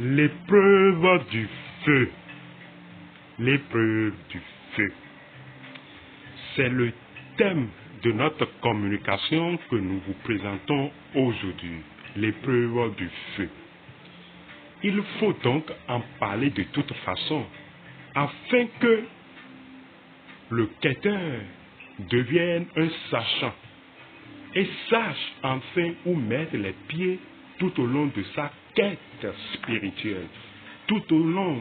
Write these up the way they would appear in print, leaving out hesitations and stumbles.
L'épreuve du feu. L'épreuve du feu. C'est le thème de notre communication que nous vous présentons aujourd'hui. L'épreuve du feu. Il faut donc en parler de toute façon, afin que le quêteur devienne un sachant et sache enfin où mettre les pieds tout au long de sa quête spirituelle, tout au long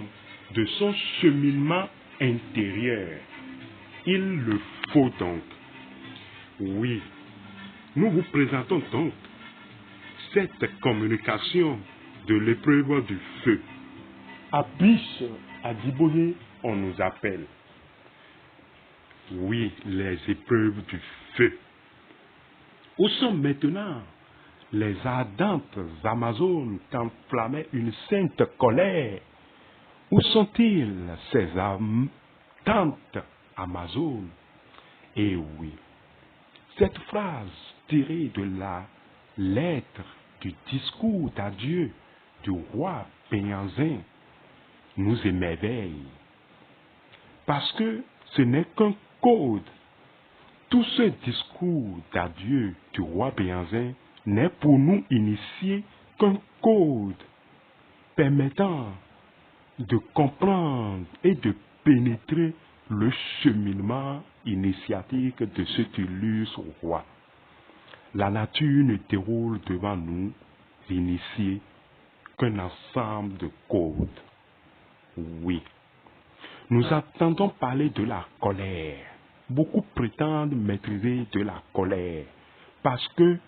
de son cheminement intérieur. Il le faut donc. Oui, nous vous présentons donc cette communication de l'épreuve du feu. À Biche, à Diboye, on nous appelle. Oui, les épreuves du feu. Où sont maintenant les ardentes Amazones qu'enflammait une sainte colère? Où sont-ils, ces ardentes Amazones? Et oui, cette phrase tirée de la lettre du discours d'adieu du roi Péanzin nous émerveille. Parce que ce n'est qu'un code. Tout ce discours d'adieu du roi Péanzin n'est pour nous initiés qu'un code permettant de comprendre et de pénétrer le cheminement initiatique de cet illustre roi. La nature ne déroule devant nous, l'initié, qu'un ensemble de codes. Oui, nous entendons parler de la colère. Beaucoup prétendent maîtriser de la colère parce que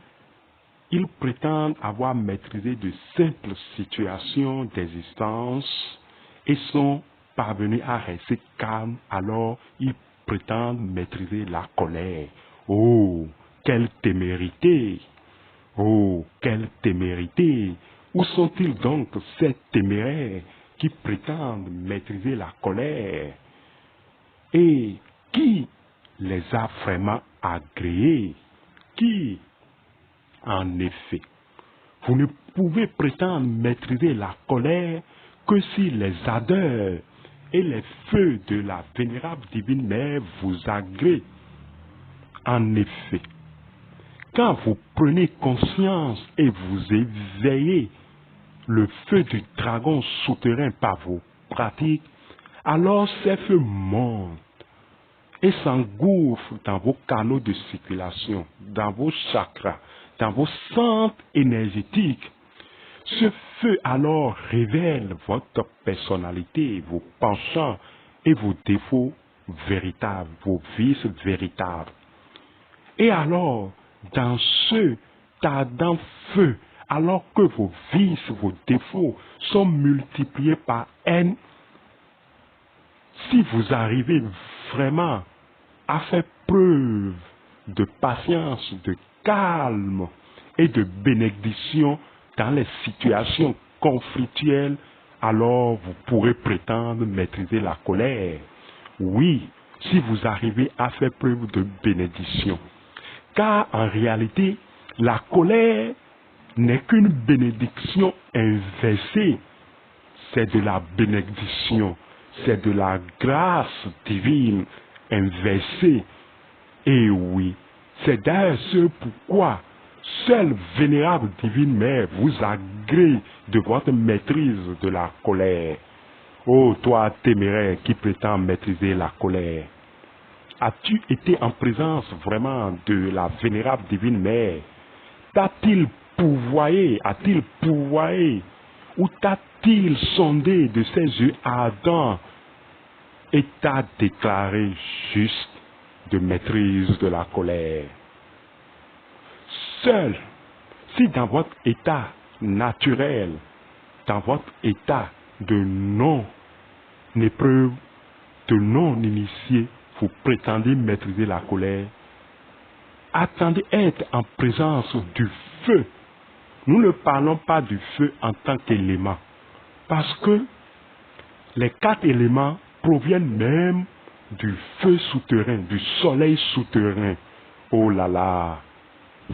ils prétendent avoir maîtrisé de simples situations d'existence et sont parvenus à rester calmes, alors ils prétendent maîtriser la colère. Oh, quelle témérité! Oh, quelle témérité! Où sont-ils donc ces téméraires qui prétendent maîtriser la colère? Et qui les a vraiment agréés? Qui? En effet, vous ne pouvez prétendre maîtriser la colère que si les ardeurs et les feux de la vénérable divine mère vous agréent. En effet, quand vous prenez conscience et vous éveillez le feu du dragon souterrain par vos pratiques, alors ces feux montent et s'engouffrent dans vos canaux de circulation, dans vos chakras, dans vos centres énergétiques. Ce feu alors révèle votre personnalité, vos penchants et vos défauts véritables, vos vices véritables. Et alors, dans ce ardent feu, alors que vos vices, vos défauts sont multipliés par n, si vous arrivez vraiment à faire preuve de patience, de calme et de bénédiction dans les situations conflictuelles, alors vous pourrez prétendre maîtriser la colère. Oui, si vous arrivez à faire preuve de bénédiction. Car en réalité, la colère n'est qu'une bénédiction inversée. C'est de la bénédiction, c'est de la grâce divine inversée. Et oui, c'est d'ailleurs ce pourquoi seule vénérable divine mère vous agrée de votre maîtrise de la colère. Ô toi téméraire qui prétends maîtriser la colère, as-tu été en présence vraiment de la vénérable divine mère? T'a-t-il pourvoyé, a-t-il pourvoyé, ou t'a-t-il sondé de ses yeux ardents et t'a déclaré juste de maîtrise de la colère? Seul, si dans votre état naturel, dans votre état de non-épreuve, de non-initié, vous prétendez maîtriser la colère, attendez être en présence du feu. Nous ne parlons pas du feu en tant qu'élément, parce que les 4 éléments proviennent même du feu souterrain, du soleil souterrain. Oh là là,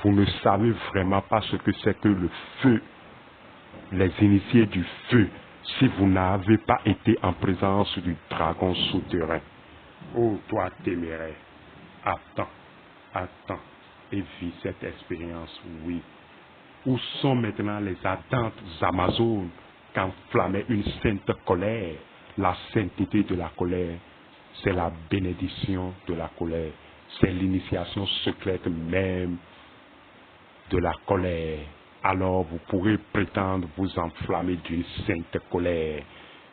vous ne savez vraiment pas ce que c'est que le feu, les initiés du feu. si vous n'avez pas été en présence du dragon souterrain. Ô toi téméraire, attends, attends et vis cette expérience, oui. Où sont maintenant les ardentes Amazones qu'enflammait une sainte colère? La sainteté de la colère, c'est la bénédiction de la colère. C'est l'initiation secrète même de la colère. Alors vous pourrez prétendre vous enflammer d'une sainte colère.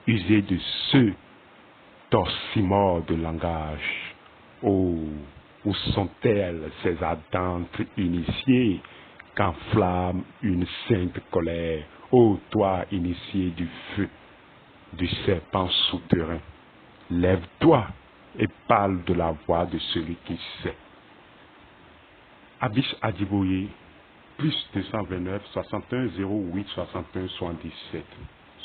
Usez de ce torsimort de langage. Oh, où sont-elles ces ardentes initiées qu'enflamme une sainte colère? Ô toi initié du feu, du serpent souterrain, lève-toi et parle de la voix de celui qui sait. Abyss Adjiboye, plus 229 61 08 61 77.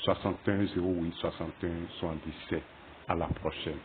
61 08 61 77. À la prochaine.